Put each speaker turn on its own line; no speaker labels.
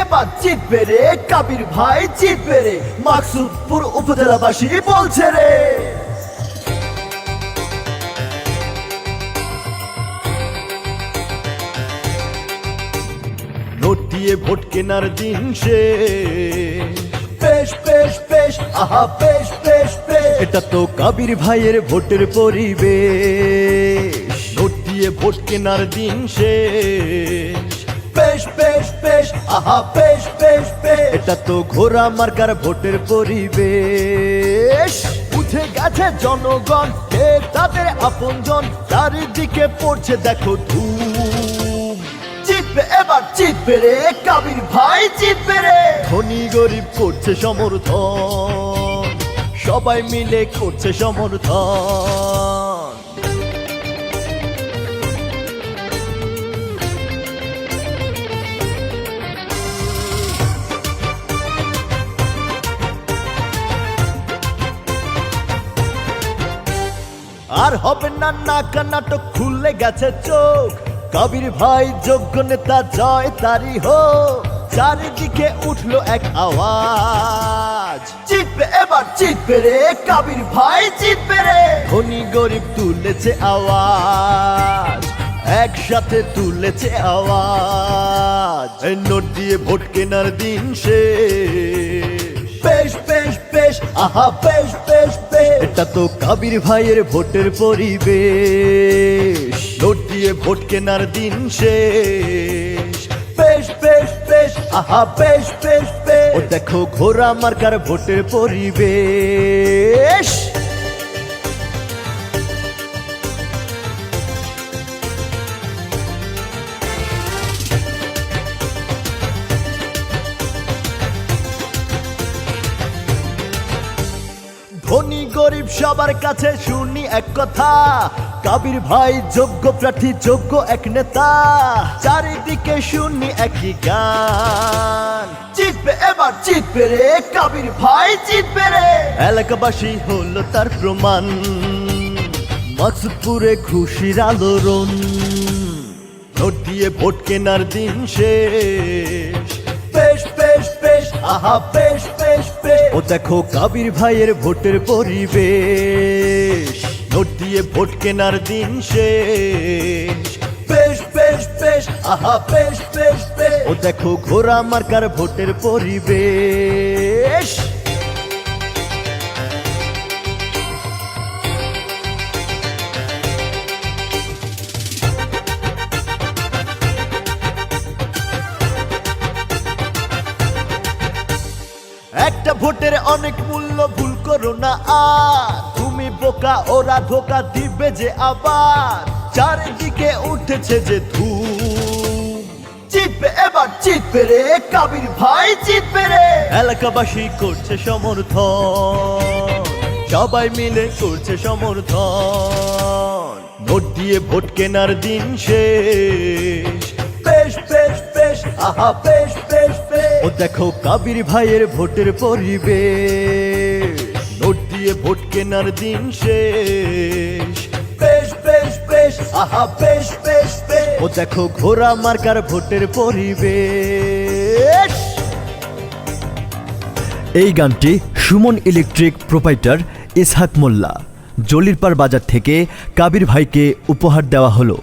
এবার জিতবে রে, কাবির ভাই জিতবে রে, মাকসুদপুর উপজেলাবাসী বলছে রে। নোট দিয়ে ভোট কেনার দিন শেষ, পেশ পেশ পেশ, আহা পেশ পেশ পেশ, এটা তো কাবির ভাইয়ের ভোটের পরিবেশ। নোট দিয়ে ভোট কেনার দিন শেষ, পেশ পেশ পেশ, আহা পেশ পেশ পেশ, এটা তো ঘোড়া মার্কার ভোটের পরিবেশ। উঠে গেছে জনগণ, কে তাদের আপনজন, চারিদিকে পড়ছে দেখো ধুম। জিতবে এবার জিতবে রে, কাবির ভাই জিতবে রে। ধনী গরিব করছে সমর্থন, সবাই মিলে করছে সমর্থন। আর হবে না নাকা নাটক, খুলে গেছে চোখ, কাবির ভাই যোগ্য নেতা, জয় তারি হোক। চারিদিকে উঠলো এক আওয়াজ, জিতবে এবার জিতবে রে, কাবির ভাই জিতবে রে। ধনী গরিব তুলেছে আওয়াজ, একসাথে তুলেছে আওয়াজ। নোট দিয়ে ভোট কেনার দিন শেষ, পেশ পেশ পেশ, আহা পেশ পেশ পেশ, এটা তো কাবির ভাইয়ের ভোটের পরিবেশ। নোট দিয়ে ভোট কেনার দিন শেষ, পেশ পেশ পেশ, আহা পেশ পেশ পেশ, ও দেখো ঘোড়া মার্কার ভোটের পরিবেশ। ধনী গরিব সবার কাছে শুনি এক কথা, কাবির ভাই যোগ্য প্রার্থী, যোগ্য এক নেতা। চারিদিকে শুনি একই গান, জিতবে এবার জিতবে রে, কাবির ভাই জিতবে রে। এলাকাবাসী হলো তার প্রমাণ, মাকসুদপুরে খুশির আলোড়ন। নোট দিয়ে ভোট কেনার দিন শেষ, পেশ পেশ পেশ, আহা পেশ পেশ পেশ, ও দেখো কাবির ভাইয়ের ভোটের পরিবেশ। নোট দিয়ে ভোট কেনার দিন শেষ, পেশ পেশ পেশ, আহা পেশ পেশ পেশ, ও দেখো ঘোড়া মার্কার ভোটের পরিবেশ। একটা ভোটের অনেক মূল্য, ভুল করো না আর। তুমি বোকা, ওরা ধোকা দিবে যে আবার। চারিদিকে উঠেছে যে ধুম, জিতবে এবার জিতবে রে, কাবির ভাই জিতবে রে। এলাকাবাসী করছে সমর্থন, সবাই মিলে করছে সমর্থন। নোট দিয়ে ভোট কেনার দিন শেষ, পেশ পেশ পেশ, আহা পেশ পেশ পেশ, ও দেখো কাবির ভাইয়ের ভোটের পরিবেশ। নোট দিয়ে ভোট কেনার দিন শেষ, পেশ পেশ পেশ, আহা পেশ পেশ পেশ, ও দেখো ঘোড়া মার্কার ভোটের পরিবেশ। এই গানটি সুমন ইলেকট্রিক প্রোপাইটার ইসহাক মোল্লা, জলিরপাড় বাজার থেকে কাবির ভাইকে উপহার দেওয়া হলো।